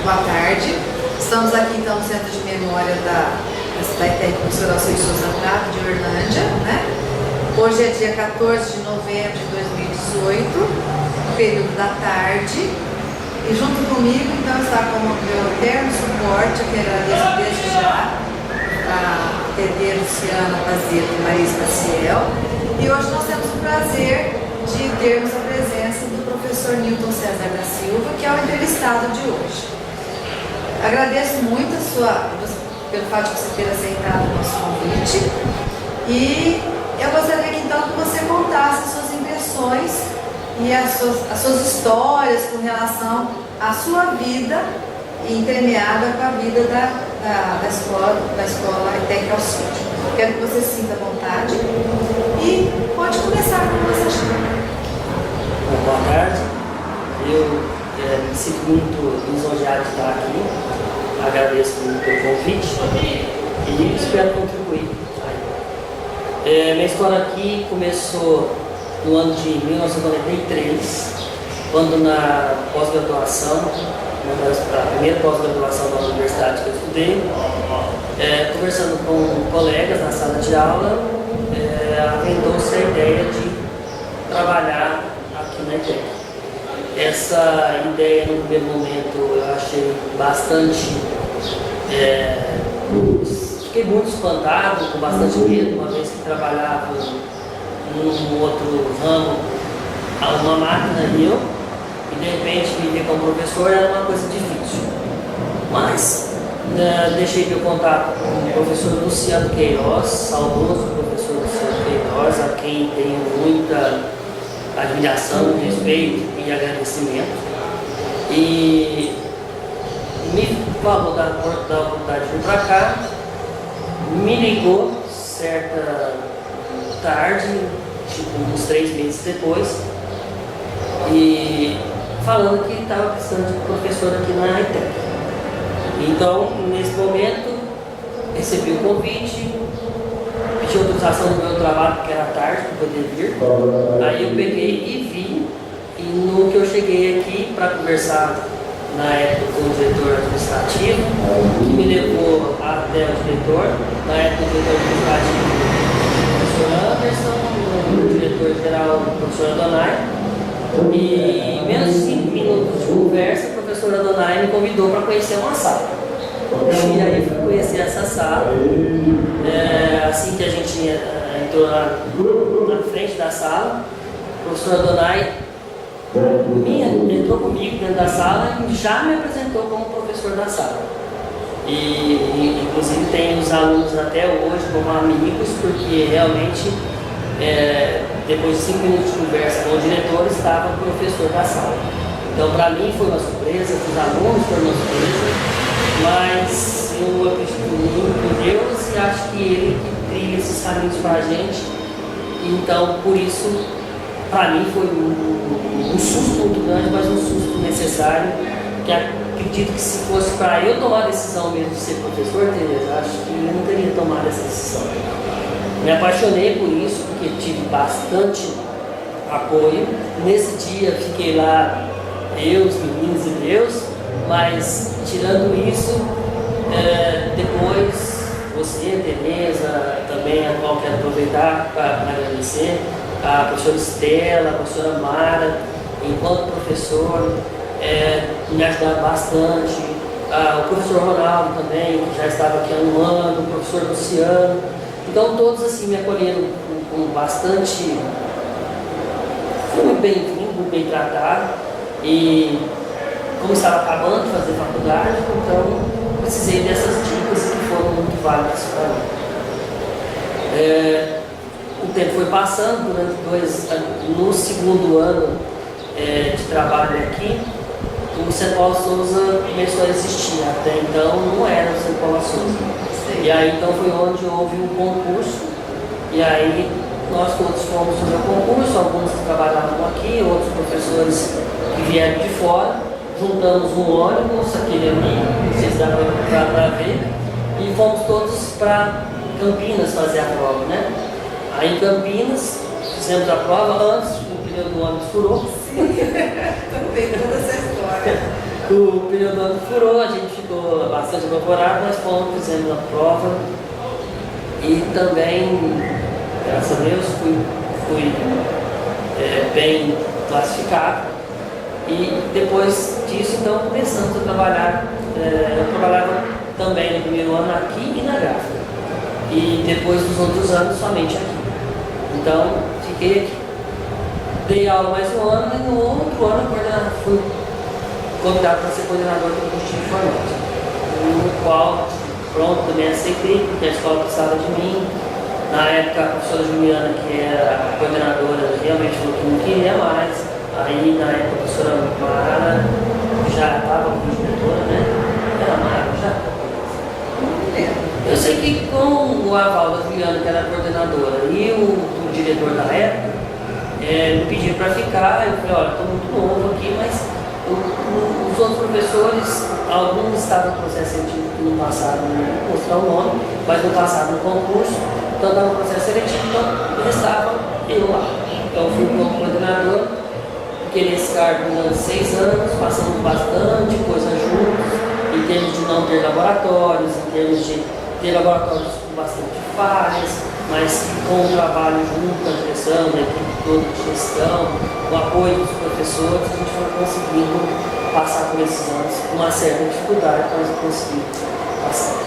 boa tarde. Estamos aqui então no Centro de Memória da ETEC Professor Alceu Souza Prado, de Orlândia, né? Hoje é dia 14 de novembro de 2018, período da tarde. E junto comigo, então, está como meu eterno suporte, eu quero agradecer desde já a TD Luciana Pazeto e Marisa Maciel. E hoje nós temos o prazer de termos a presença do professor Newton César da Silva, que é o entrevistado de hoje. Agradeço muito pelo fato de você ter aceitado o nosso convite. E eu gostaria que então que você contasse as suas impressões e as suas histórias com relação à sua vida, entremeada com a vida da escola ETEC Alceu. Quero que você se sinta à vontade e pode começar como você achar. Boa tarde, eu me sinto muito lisonjeado de estar aqui, agradeço muito pelo convite e espero contribuir. Minha história aqui começou no ano de 1993, quando na pós-graduação, a primeira pós-graduação da universidade que eu estudei, conversando com colegas na sala de aula, aventou-se a ideia de trabalhar aqui na ETEC. Essa ideia, no primeiro momento, eu achei bastante... fiquei muito espantado, com bastante medo, uma vez que trabalhava num outro ramo, uma máquina e eu, e de repente me ver como professor era uma coisa difícil. Mas deixei meu contato com o professor Luciano Queiroz, saudoso professor Luciano Queiroz, a quem tenho muita admiração, respeito e agradecimento. E me falou da oportunidade de vir para cá, me ligou certa tarde, tipo uns 3 meses depois, e falando que estava precisando de professor aqui na ETEC. Então, nesse momento, recebi o convite, pedi autorização do meu trabalho, porque era tarde para poder vir. Aí eu peguei e vi, e no que eu cheguei aqui para conversar na época com o diretor administrativo, que me levou até o diretor, na época o diretor administrativo, o professor Anderson, o diretor-geral, o professor Adonai, e em menos de 5 minutos de conversa, o professor Adonai me convidou para conhecer uma sala. E aí fui conhecer essa sala. Assim que a gente entrou na frente da sala, o professor Adonai entrou comigo dentro da sala e já me apresentou como professor da sala. E inclusive tem os alunos até hoje como amigos, porque realmente depois de 5 minutos de conversa com o diretor, estava o professor da sala. Então para mim foi uma surpresa, para os alunos foi uma surpresa, mas eu acredito muito em Deus e acho que Ele que trilha esses caminhos para a gente. Então por isso, para mim foi um susto muito grande, mas um susto necessário, que acredito que se fosse para eu tomar a decisão mesmo de ser professor, Tereza, acho que eu não teria tomado essa decisão. Me apaixonei por isso, porque tive bastante apoio. Nesse dia fiquei lá, eu, os meninos e Deus, mas tirando isso, depois você, Tereza, também, a qual quero aproveitar para agradecer, a professora Estela, a professora Mara, enquanto professor, me ajudaram bastante. O professor Ronaldo também, que já estava aqui há um ano, o professor Luciano. Então todos assim me acolheram com bastante... Fui muito bem-vindo, muito bem tratado. E como estava acabando de fazer faculdade, então precisei dessas dicas que foram muito válidas para mim. O tempo foi passando, no segundo ano de trabalho aqui, o Centro Paulo Souza começou a existir. Até então não era o Centro Paulo Souza. E aí então foi onde houve um concurso, e aí nós todos fomos fazer o concurso, alguns que trabalhavam aqui, outros professores que vieram de fora, juntamos um ônibus, aquele ali, vocês dá para ver, e fomos todos para Campinas fazer a prova, né? Aí em Campinas, fizemos a prova, antes o pneu do ônibus furou. Sim, também toda essa história. O pneu do ano furou, a gente ficou bastante apavorado, mas fomos, fizemos a prova e também, graças a Deus, fui bem classificado. E depois disso, então, começamos a trabalhar. Eu trabalhava também no primeiro ano aqui e na gráfica. E depois dos outros anos, somente aqui. Então, fiquei aqui. Dei aula mais um ano e no outro ano fui convidado para ser coordenador do curso de informática. No qual, pronto, também aceitei, porque a escola precisava de mim. Na época, a professora Juliana, que era a coordenadora, realmente falou que não queria mais. Aí, na época, a professora Mara já estava como diretora, né? Era Mara, já? Eu sei que com o aval da Juliana, que era a coordenadora, e o diretor da época, me pediram para ficar. Eu falei, olha, estou muito novo aqui, mas os outros professores, alguns estavam no processo seletivo que não passaram, não vou mostrar o nome, mas não passaram no concurso, então estava no processo seletivo, então restava eu lá. Então fui como coordenador, fiquei nesse cargo durante 6 anos, passamos bastante coisa juntos, em termos de não ter laboratórios, em termos de ter laboratórios com bastante falhas, mas com o trabalho junto com a direção, da equipe toda de gestão, com o apoio dos professores, a gente foi conseguindo passar por esses anos com uma certa dificuldade, mas conseguimos passar.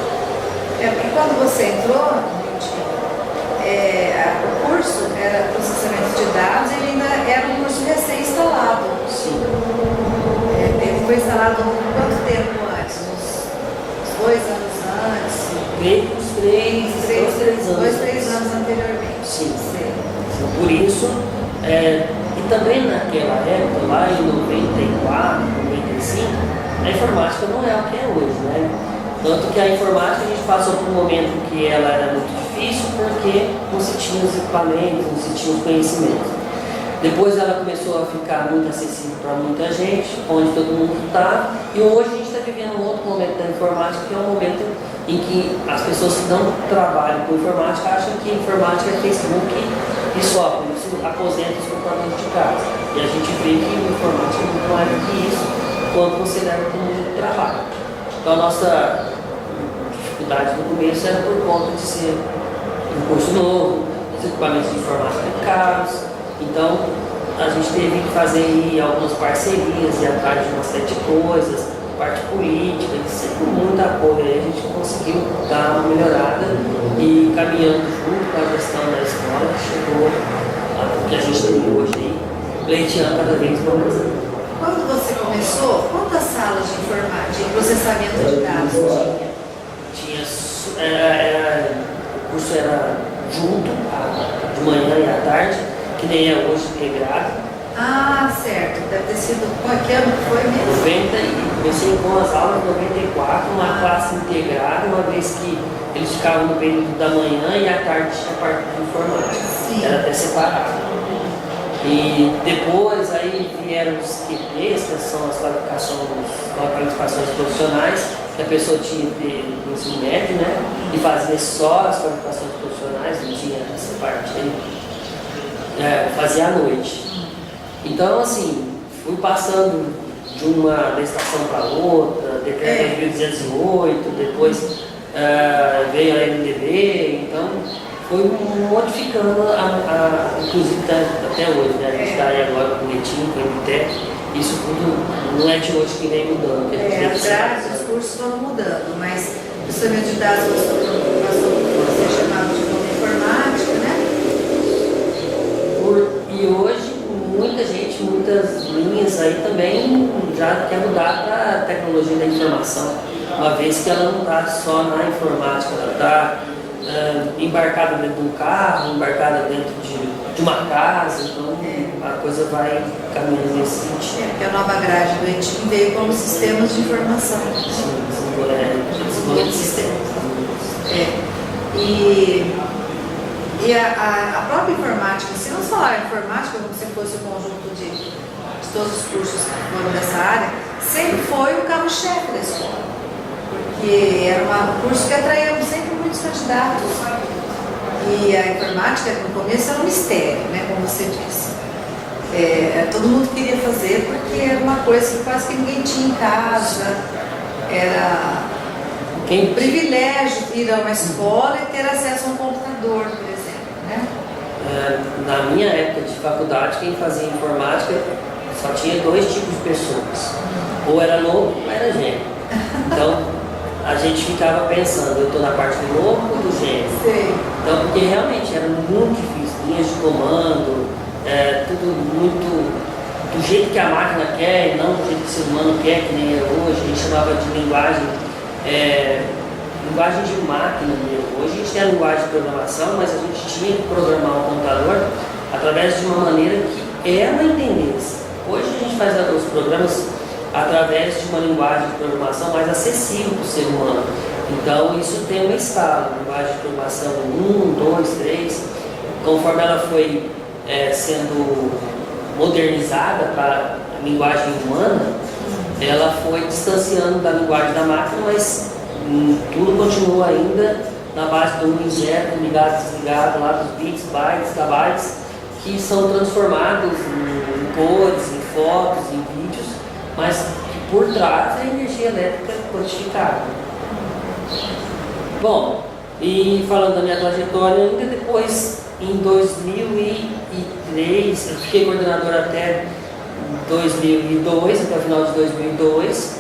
Porque quando você entrou, o curso era processamento de dados e ele ainda era um curso recém-instalado. Sim. Ele foi instalado quanto tempo antes? Uns 2 anos antes? Veio uns 2, 3 anos anteriormente. Sim. Por isso, e também naquela época, lá em 94, 95, a informática não é o que é hoje, né? Tanto que a informática a gente passou por um momento que ela era muito difícil porque não se tinha os equipamentos, não se tinha os conhecimentos. Depois ela começou a ficar muito acessível para muita gente, onde todo mundo está, e hoje a gente está vivendo um outro momento da informática, que é um momento em que as pessoas que não trabalham com informática acham que informática é Facebook e só, por isso aposenta os comportamentos de casa. E a gente vê que a informática é muito mais do que isso quando você leva para o mundo do trabalho. Então a nossa dificuldade no começo era por conta de ser um curso novo, os equipamentos de informática caros. Então a gente teve que fazer algumas parcerias e atrás de uma série de coisas, parte política, sempre com muito apoio. Aí a gente conseguiu dar uma melhorada e caminhando junto com a gestão da escola, que chegou a que a gente tem hoje aí, pleiteando cada vez mais. Quando você começou, quantas salas de informática, de processamento de dados tinha? O curso era junto, de manhã e à tarde, que nem é hoje integrado. Ah, certo. Deve ter sido. Que ano foi mesmo? Comecei com as aulas em 94, uma classe integrada, uma vez que eles ficavam no período da manhã e à tarde tinha a parte de informática. Sim. Era até separado. E depois aí vieram os QPs, que são as qualificações profissionais, que a pessoa tinha no ensino médio, né? E fazia só as qualificações profissionais, não tinha essa parte aí. Fazia à noite. Então, assim, fui passando de uma estação para outra, decreto de 1208, depois veio a MDB, então foi modificando, inclusive até hoje, né? A gente está aí agora com o Netinho, com o MTEC, isso tudo não é de hoje que vem mudando. Os cursos vão mudando, mas o processamento de dados passou por ser chamado de nome informática, né? E hoje, muita gente, muitas linhas aí também já quer mudar para a tecnologia da informação, uma vez que ela não está só na informática, ela está embarcada dentro de um carro, embarcada dentro de uma casa, então a coisa vai caminhando nesse sentido. Porque a nova grade do ETIM veio como sistemas de informação. Sim, desenvolvimento de sistemas. E a própria informática, se não falar a informática como se fosse um conjunto de todos os cursos que foram dessa área, sempre foi o carro-chefe da escola. Porque era um curso que atraía sempre muitos candidatos. E a informática, no começo, era um mistério, né, como você disse. todo mundo queria fazer porque era uma coisa que quase que ninguém tinha em casa. Era um privilégio ir a uma escola e ter acesso a um computador, por exemplo, né? Na minha época de faculdade, quem fazia informática só tinha 2 tipos de pessoas. Ou era novo ou era gênio. Então, a gente ficava pensando, eu estou na parte do novo ou do gênio? Sim. Então, porque realmente era muito difícil, linhas de comando, tudo muito do jeito que a máquina quer e não do jeito que o ser humano quer, que nem é hoje. A gente chamava de linguagem de máquina mesmo. Hoje a gente tem a linguagem de programação, mas a gente tinha que programar o computador através de uma maneira que ela entendesse. Hoje a gente faz os programas através de uma linguagem de programação mais acessível para o ser humano. Então isso tem uma escala, linguagem de programação 1, 2, 3. Conforme ela foi sendo modernizada para a linguagem humana, ela foi distanciando da linguagem da máquina, mas tudo continua ainda na base do 1 e 0, ligado, desligado, lá dos bits, bytes, kbytes, que são transformados em cores, em fotos, em vídeos, mas que por trás é a energia elétrica codificada. Bom, e falando da minha trajetória, ainda depois, em 2003, eu fiquei coordenador até 2002, até o final de 2002.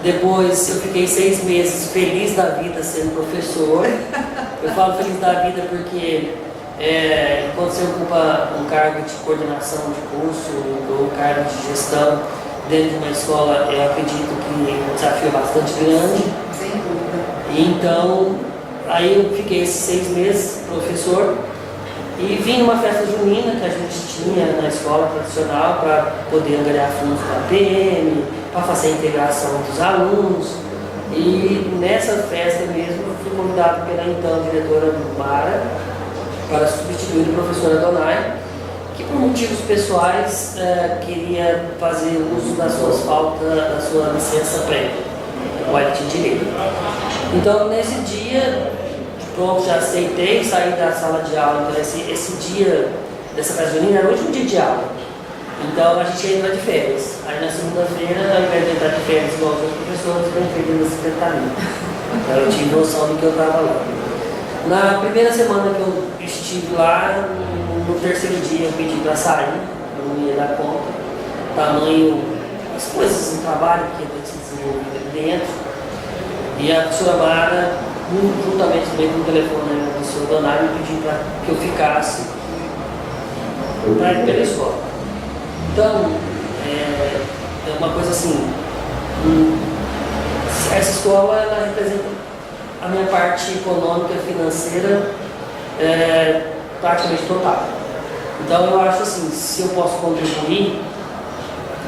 Depois eu fiquei 6 meses feliz da vida sendo professor. Eu falo feliz da vida porque quando você ocupa um cargo de coordenação de curso ou um cargo de gestão dentro de uma escola, eu acredito que o desafio é bastante grande. Sem dúvida. Então, aí eu fiquei esses 6 meses professor e vim numa festa junina que a gente tinha na escola tradicional para poder angariar fundos da PM, para fazer a integração dos alunos. E nessa festa mesmo eu fui convidado pela então diretora Mara para substituir a professora Donai, que por motivos pessoais queria fazer uso das suas faltas, da sua licença prévia, o IT Direito. Então nesse dia, pronto, já aceitei, saí da sala de aula. Então esse dia dessa festa junina era o último dia de aula. Então a gente ia entrar de férias. Aí na segunda-feira, ao invés de entrar de férias igual os outros professores, eu entrei na secretaria. Então eu tive noção do que eu estava lá. Na primeira semana que eu estive lá, no terceiro dia eu pedi para sair, eu não ia dar conta. Tamanho, as coisas do trabalho que ia ter que se desenvolver ali dentro. E a professora Mara, juntamente também com o telefone da professora Donai, me pediu para que eu ficasse para ir pela escola. Então, é uma coisa assim, essa escola ela representa a minha parte econômica e financeira praticamente total. Então eu acho assim, se eu posso contribuir,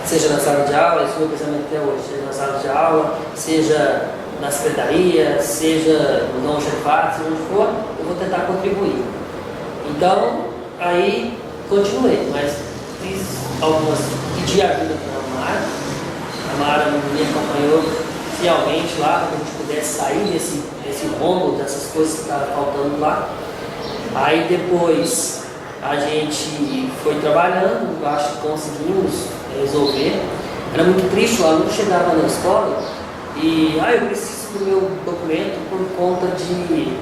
seja na sala de aula, isso é o meu pensamento até hoje, seja na sala de aula, seja na secretaria, seja no almoxarifado, seja onde for, eu vou tentar contribuir. Então, aí continuei, mas fiz pedi ajuda para a Mara me acompanhou fielmente lá, para que a gente pudesse sair desse rombo, dessas coisas que estavam faltando lá. Aí depois a gente foi trabalhando, acho que conseguimos resolver. Era muito triste, o aluno chegava na escola e eu preciso do meu documento por conta de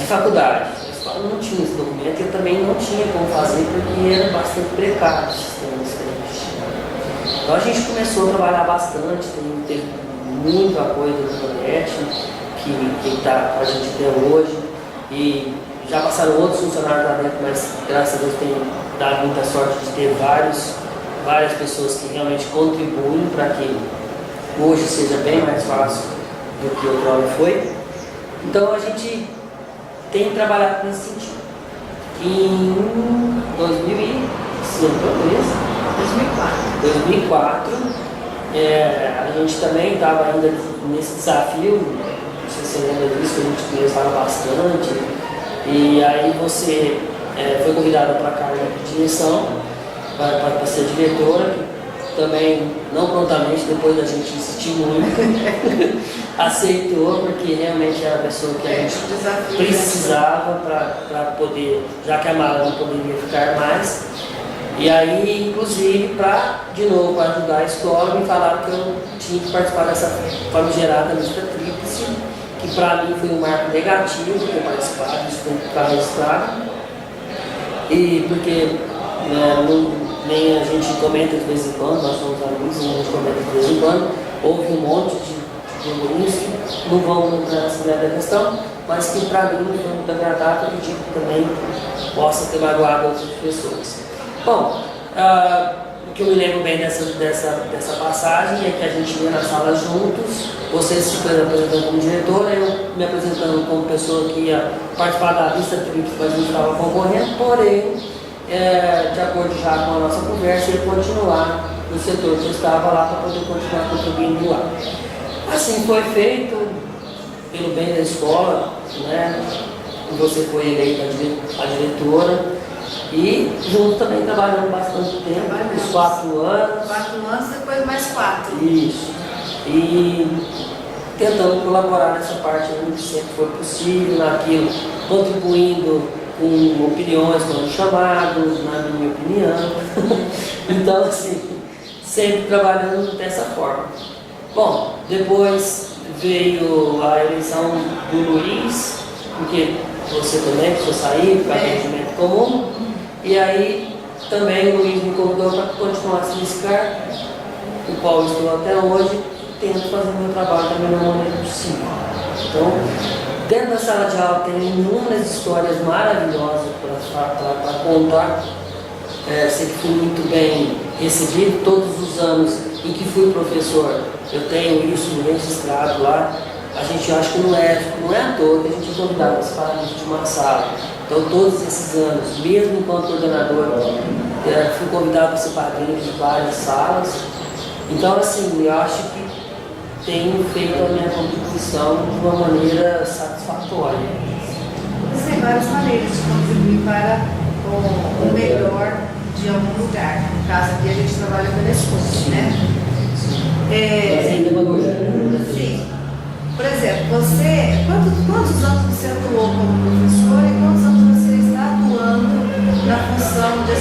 faculdade. A escola não tinha esse documento e eu também não tinha como fazer porque era bastante precário o sistema que a gente tinha. Então a gente começou a trabalhar bastante, teve muito apoio da Donete, que está com a gente até hoje. E já passaram outros funcionários lá dentro, mas graças a Deus tem dado muita sorte de ter várias pessoas que realmente contribuem para que hoje seja bem mais fácil do que outrora foi. Então a gente tem trabalhado nesse sentido. Em 2004, a gente também estava ainda nesse desafio, não sei se você lembra disso, que a gente conversava bastante. E aí você foi convidada para a carga de direção, para ser diretora, que também, não prontamente, depois da gente insistir muito, aceitou, porque realmente era a pessoa que a gente precisava para poder, já que a Mara não poderia ficar mais, E aí, inclusive, de novo, para ajudar a escola, me falaram que eu tinha que participar dessa famigerada lista tríplice, que para mim foi um marco negativo ter participado, isso tem que ficar registrado. E porque nem a gente comenta de vez em quando, nós somos amigos, a gente comenta de vez em quando, houve um monte de burburinhos que não vão entrar nessa da questão, mas que para mim foi muito agradável, acredito que também possa ter magoado outras pessoas. Bom, o que eu me lembro bem dessa passagem é que a gente ia na sala juntos, vocês se apresentando como diretora, eu me apresentando como pessoa que ia participar da lista tríplice, mas a gente estava concorrendo, porém, de acordo já com a nossa conversa, ia continuar no setor que eu estava lá para poder continuar contribuindo lá. Assim foi feito, pelo bem da escola, né? Você foi eleita a diretora. E junto também trabalhando bastante tempo, uns 4 anos. 4 anos, depois mais 4. Isso. E tentando colaborar nessa parte onde sempre foi possível, naquilo, contribuindo com opiniões, com chamados, na minha opinião. Então, assim, sempre trabalhando dessa forma. Bom, depois veio a eleição do Luiz, porque você também precisou sair para atendimento comum. E aí também o Luiz me convidou para continuar nesse cargo, o qual eu estou até hoje, tento fazer meu trabalho da melhor maneira possível. Então, dentro da sala de aula tem inúmeras histórias maravilhosas para contar. Sempre fui muito bem recebido todos os anos em que fui professor. Eu tenho isso registrado lá. A gente acha que não é à toa que a gente é convidado para participar de uma sala. Então, todos esses anos, mesmo enquanto coordenador, fui convidado para ser padrinho de várias salas. Então, assim, eu acho que tenho feito a minha contribuição de uma maneira satisfatória. Existem várias maneiras de contribuir para o melhor de algum lugar. No caso aqui, a gente trabalha pela escola, né? Sim. Por exemplo, quantos anos você atuou como professor e quantos anos você está atuando na função de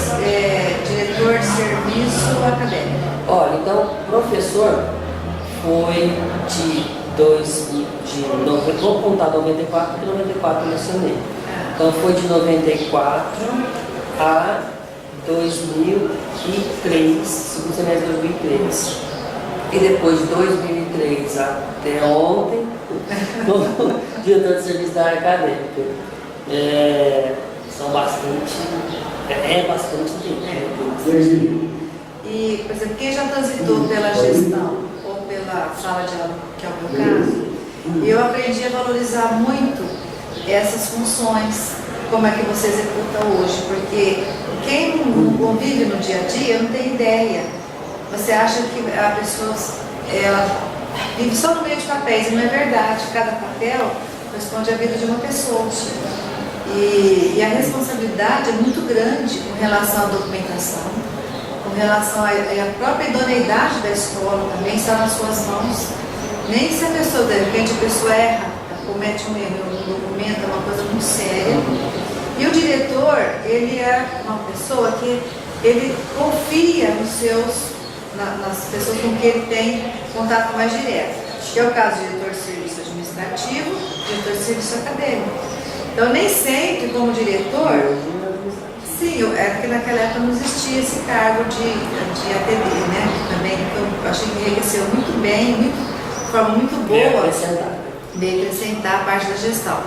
diretor de serviço acadêmico? Olha, então, professor foi vou contar 94, porque 94 eu mencionei. Então foi de 94 a 2003, segundo semestre de 2003. E depois de 2003 até ontem, como diretor de serviço da área acadêmica. São bastante tempo. E, por exemplo, quem já transitou pela gestão ou pela sala de aula, que é o meu caso, eu aprendi a valorizar muito essas funções, como é que você executa hoje, porque quem não convive no dia a dia não tem ideia. Você acha que a pessoa ela vive só no meio de papéis, e não é verdade. Cada papel responde à vida de uma pessoa. E a responsabilidade é muito grande com relação à documentação, com relação à própria idoneidade da escola, também está nas suas mãos. Nem se a pessoa, de repente, a pessoa erra, comete um erro no documento, é uma coisa muito séria. E o diretor, ele é uma pessoa que ele confia nas pessoas com quem ele tem contato mais direto, que é o caso do diretor de serviço administrativo, diretor de serviço acadêmico. Então, nem sempre, como diretor, sim, porque naquela época não existia esse cargo de ATD, né? Também, eu achei que enriqueceu muito bem, de forma muito boa, veio acrescentar a parte da gestão.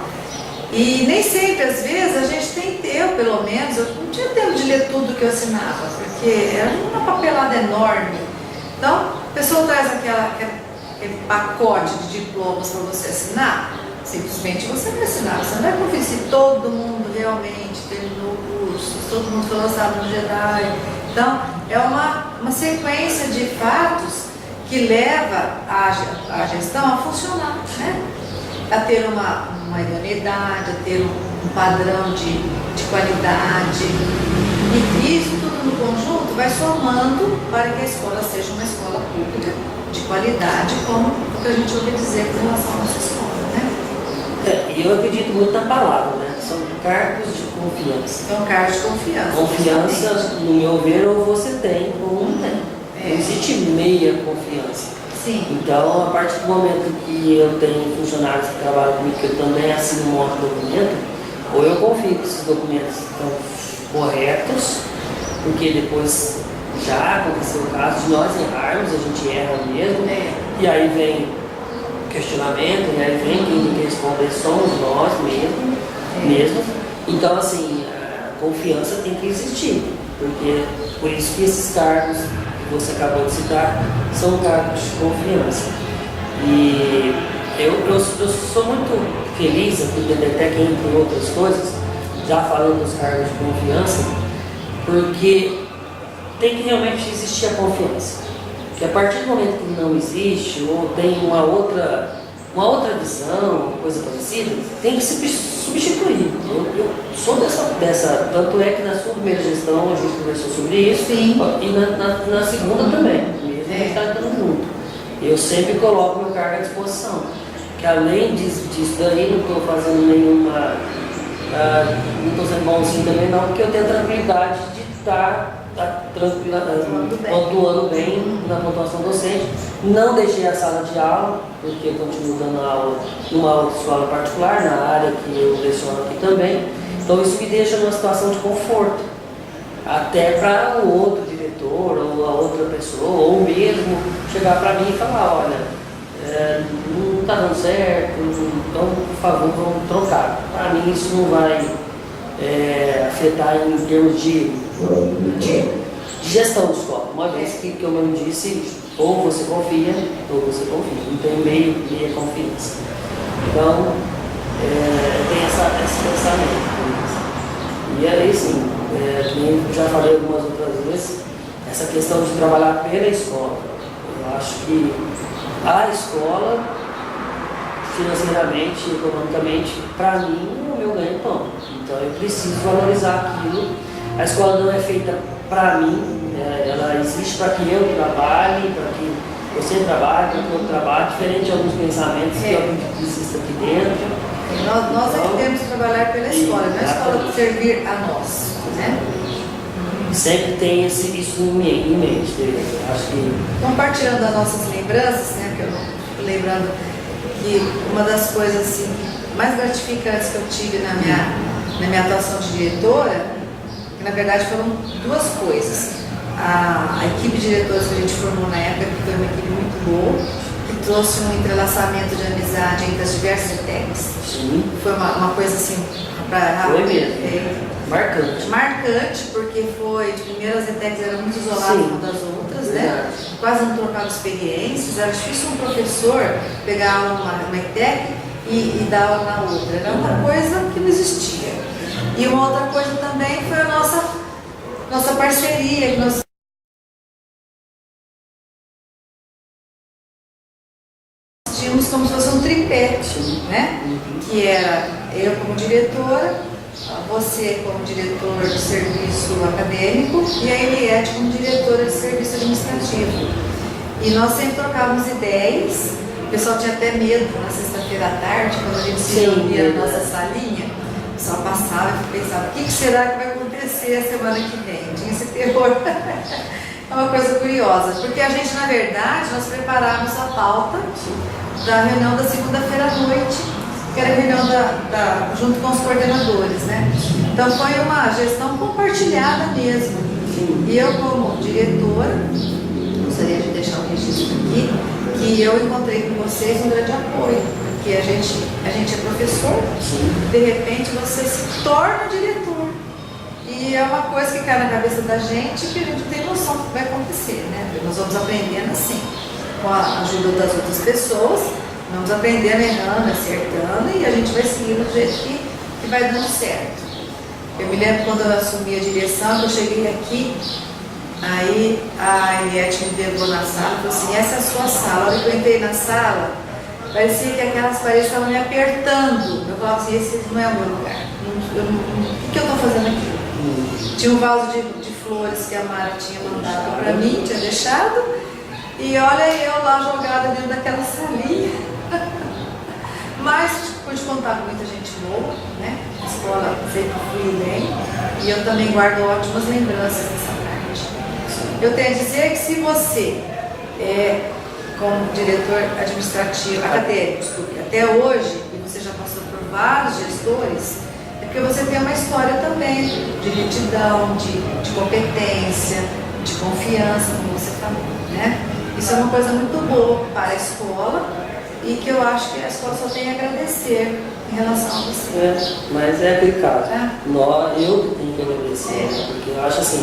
E nem sempre, às vezes, a gente tem tempo, pelo menos, eu não tinha tempo de ler tudo que eu assinava, porque era uma papelada enorme. Então, a pessoa traz aquele pacote de diplomas para você assinar, simplesmente você vai assinar. Você não vai conferir se todo mundo realmente terminou o curso, se todo mundo foi lançado no Jedi. Então, é uma sequência de fatos que leva a gestão a funcionar, né? A ter uma idoneidade, a ter um padrão de qualidade. E isso tudo no conjunto vai somando para que a escola seja uma escola pública de qualidade, como o que a gente ouve dizer com relação à nossa escola, né? E eu acredito muito na palavra, né? São cargos de confiança. É um cargo de confiança. Confiança, no meu ver, ou você tem ou não tem. Não existe meia confiança. Sim. Então, a partir do momento que eu tenho funcionários que trabalham comigo, que eu também assino um outro documento, ou eu confio que esses documentos estão corretos, porque depois já aconteceu o caso de nós errarmos, a gente erra mesmo, e aí vem questionamento, e aí vem quem tem que responder somos nós mesmos. Então, assim, a confiança tem que existir, porque por isso que esses cargos que você acabou de citar são cargos de confiança. E eu sou muito feliz, aqui até que entre outras coisas, já falando dos cargos de confiança, porque tem que realmente existir a confiança. Porque a partir do momento que não existe, ou tem uma outra visão, coisa parecida, tem que se substituir. Eu sou dessa, tanto é que na sua primeira gestão a gente conversou sobre isso. Sim. E na segunda também, mesmo a gente está dando junto. Eu sempre coloco meu cargo à disposição. Que além disso daí, não estou fazendo nenhuma. Não estou sendo bonzinho também, não, porque eu tenho a tranquilidade de estar pontuando bem na pontuação docente. Não deixei a sala de aula, porque eu continuo dando aula numa autoescola particular, na área que eu leciono aqui também. Então isso me deixa numa situação de conforto, até para o outro diretor, ou a outra pessoa, ou mesmo chegar para mim e falar, olha, não está dando certo, então por favor vamos trocar. Para mim isso não vai afetar em termos de gestão de escola. Uma vez que eu mesmo disse, ou você confia, ou você confia. Não tem meia confiança. Então, tem esse pensamento. E aí sim, já falei algumas outras vezes, essa questão de trabalhar pela escola. Eu acho que a escola, financeiramente, economicamente, para mim, é o meu ganho-pão. Então eu preciso valorizar aquilo. A escola não é feita para mim, ela existe para que eu trabalhe, para que você trabalhe, para que eu trabalhe, diferente de alguns pensamentos que eu acredito que existe aqui dentro. Nós é que temos que trabalhar pela escola, não é a escola servir a nós, né? Sempre tem isso em mente. Acho que... Compartilhando as nossas lembranças, né? Que eu estou lembrando que uma das coisas assim, mais gratificantes que eu tive na minha atuação de diretora, que na verdade foram duas coisas. A equipe de diretores que a gente formou na época, que foi uma equipe muito boa, que trouxe um entrelaçamento de amizade entre as diversas ETECs. Foi uma coisa assim, foi mesmo. Marcante, porque foi, de primeiro as ETECs eram muito isoladas umas das outras, né? Quase não trocavam experiências, era difícil um professor pegar uma ETEC e dar aula na outra, era uma coisa que não existia. E uma outra coisa também foi a nossa parceria, que nós tínhamos como se fosse um tripé, né? Que era eu como diretora, você como diretor de serviço acadêmico e a Eliette como diretora de serviço administrativo. E nós sempre trocávamos ideias, o pessoal tinha até medo na sexta-feira à tarde, quando a gente se reunia na nossa salinha, o pessoal passava e pensava, o que será que vai acontecer a semana que vem? Tinha esse terror. É uma coisa curiosa, porque a gente, na verdade, nós preparávamos a pauta da reunião da segunda-feira à noite, que era a reunião junto com os coordenadores, né? Então foi uma gestão compartilhada mesmo. E eu, como diretora, gostaria de deixar um registro aqui, que eu encontrei com vocês um grande apoio, porque a gente é professor, de repente você se torna diretor. E é uma coisa que cai na cabeça da gente que a gente tem noção do que vai acontecer, né? Nós vamos aprendendo assim, com a ajuda das outras pessoas, vamos aprendendo, errando, acertando, e a gente vai seguindo do jeito que vai dando certo. Eu me lembro quando eu assumi a direção, que eu cheguei aqui, aí a Eliette me levou na sala e falou assim, essa é a sua sala. A hora que eu entrei na sala, parecia que aquelas paredes estavam me apertando. Eu falava assim, esse não é o meu lugar. O que eu estou fazendo aqui? Tinha um vaso de flores que a Mara tinha mandado para mim, tinha deixado, e olha eu lá jogada dentro daquela salinha. Mas pude contar com muita gente boa, né? escola sempre fui bem e eu também guardo ótimas lembranças dessa parte. Eu tenho a dizer que se você como diretor administrativo, acadêmico, desculpe, até hoje, e você já passou por vários gestores, é porque você tem uma história também de retidão, de competência, de confiança, como você falou, né? Isso é uma coisa muito boa para a escola e que eu acho que a escola só tem a agradecer em relação a você. Mas é aquele caso. Eu que tenho que agradecer, porque eu acho assim,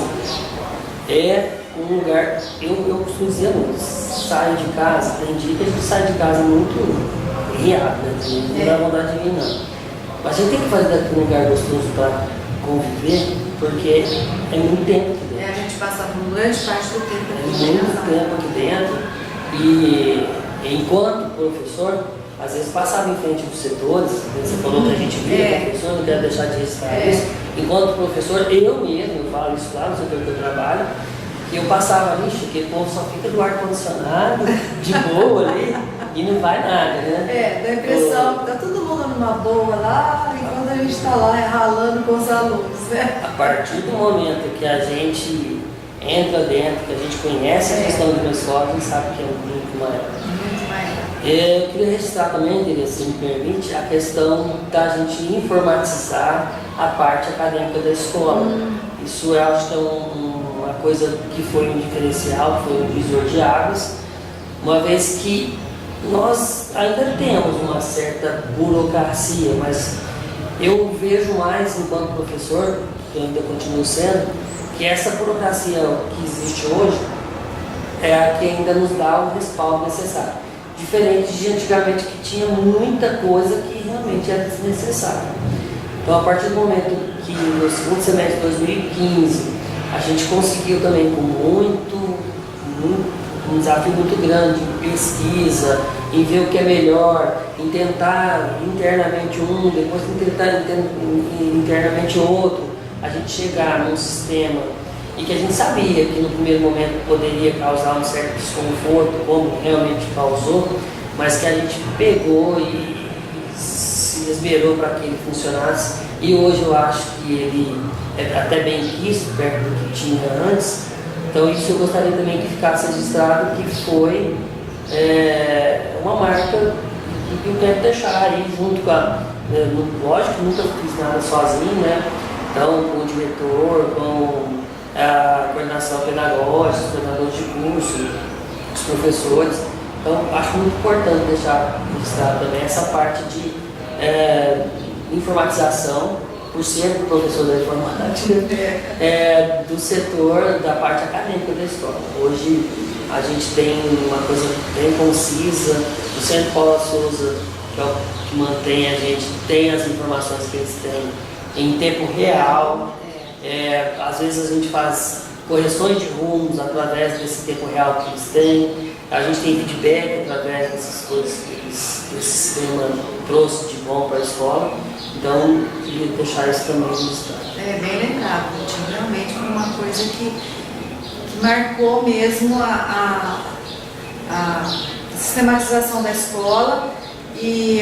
um lugar, eu costumo dizer muito, saio de casa, tem dia que a gente sai de casa muito riado, né? Não dá vontade de vir não. Mas a gente tem que fazer daqui um lugar gostoso para conviver, porque é muito tempo aqui dentro. A gente passa por grande parte do tempo aqui dentro. Muito tempo aqui dentro. E enquanto professor, às vezes passava em frente dos setores, você falou que a gente via professor, não quero deixar de registrar isso. Enquanto professor, eu mesmo, eu falo isso lá no setor que eu trabalho, e eu passava ali, que o povo só fica do ar-condicionado, de boa ali, e não vai nada, né? Dá a impressão que tá todo mundo numa boa lá, enquanto a gente está lá ralando com os alunos, né? A partir do momento que a gente entra dentro, que a gente conhece a questão de uma escola, a gente sabe que é muito maior. Muito maior. Eu queria registrar também, se me permite, a questão da gente informatizar a parte acadêmica da escola. Isso eu acho que é uma coisa que foi um diferencial, foi um divisor de águas, uma vez que nós ainda temos uma certa burocracia, mas eu vejo mais enquanto professor, que eu ainda continuo sendo, que essa burocracia que existe hoje é a que ainda nos dá o respaldo necessário. Diferente de antigamente, que tinha muita coisa que realmente era desnecessária. Então, a partir do momento que no segundo semestre de 2015 a gente conseguiu também com um desafio muito grande em pesquisa, em ver o que é melhor, em tentar internamente depois tentar internamente outro, a gente chegar num sistema e que a gente sabia que no primeiro momento poderia causar um certo desconforto, como realmente causou, mas que a gente pegou e se esmerou para que ele funcionasse. E hoje eu acho que ele é até bem visto perto do que tinha antes. Então isso eu gostaria também que ficasse registrado, que foi uma marca que eu quero deixar aí junto com a... lógico que nunca fiz nada sozinho, né? Então com o diretor, com a coordenação pedagógica, os coordenadores de curso, os professores. Então acho muito importante deixar registrado também essa parte de informatização, por ser professor da informática, do setor da parte acadêmica da escola. Hoje a gente tem uma coisa bem concisa, o Centro Paula Souza, que é o que mantém a gente, tem as informações que eles têm em tempo real. Às vezes a gente faz correções de rumos através desse tempo real que eles têm. A gente tem feedback através dessas coisas que esse sistema trouxe de bom para a escola. Então, queria deixar isso também registrado. Bem lembrado, realmente foi uma coisa que marcou mesmo a sistematização da escola e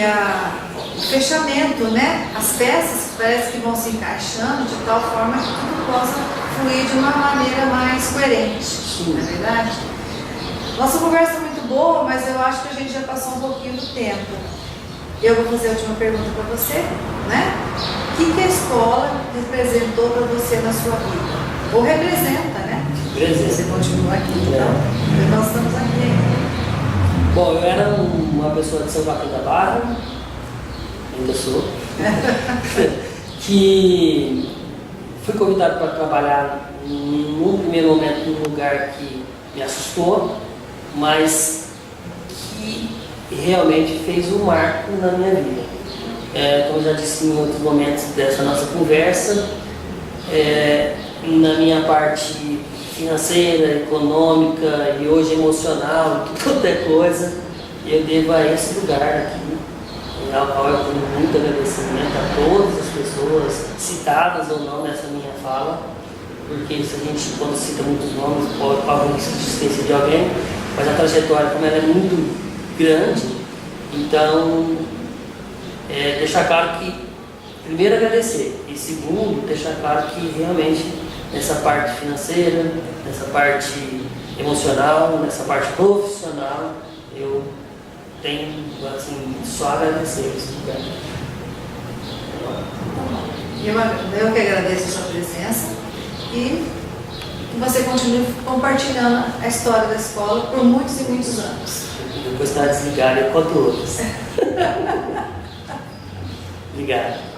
o fechamento, né? As peças parece que vão se encaixando de tal forma que tudo possa fluir de uma maneira mais coerente. Sim. Não é verdade? Nossa conversa é muito boa, mas eu acho que a gente já passou um pouquinho do tempo. Eu vou fazer a última pergunta para você, né? O que a escola representou para você na sua vida? Ou representa, né? Você continua aqui, então nós estamos aqui ainda. Bom, eu era uma pessoa de São Joaquim da Barra, ainda sou, que fui convidado para trabalhar num primeiro momento num lugar que me assustou, mas que realmente fez um marco na minha vida. Como eu já disse em outros momentos dessa nossa conversa, na minha parte financeira, econômica e hoje emocional, qualquer coisa, eu devo a esse lugar aqui, ao qual eu tenho muito agradecimento a todas as pessoas, citadas ou não nessa minha fala, porque se a gente, quando cita muitos nomes, pode esquecer de alguém, mas a trajetória, como ela é muito grande, então deixar claro que primeiro agradecer e segundo deixar claro que realmente nessa parte financeira, nessa parte emocional, nessa parte profissional, eu tenho assim, só agradecer esse lugar. Eu que agradeço a sua presença e que você continue compartilhando a história da escola por muitos e muitos anos. Depois está desligado, eu conto outras. Obrigado.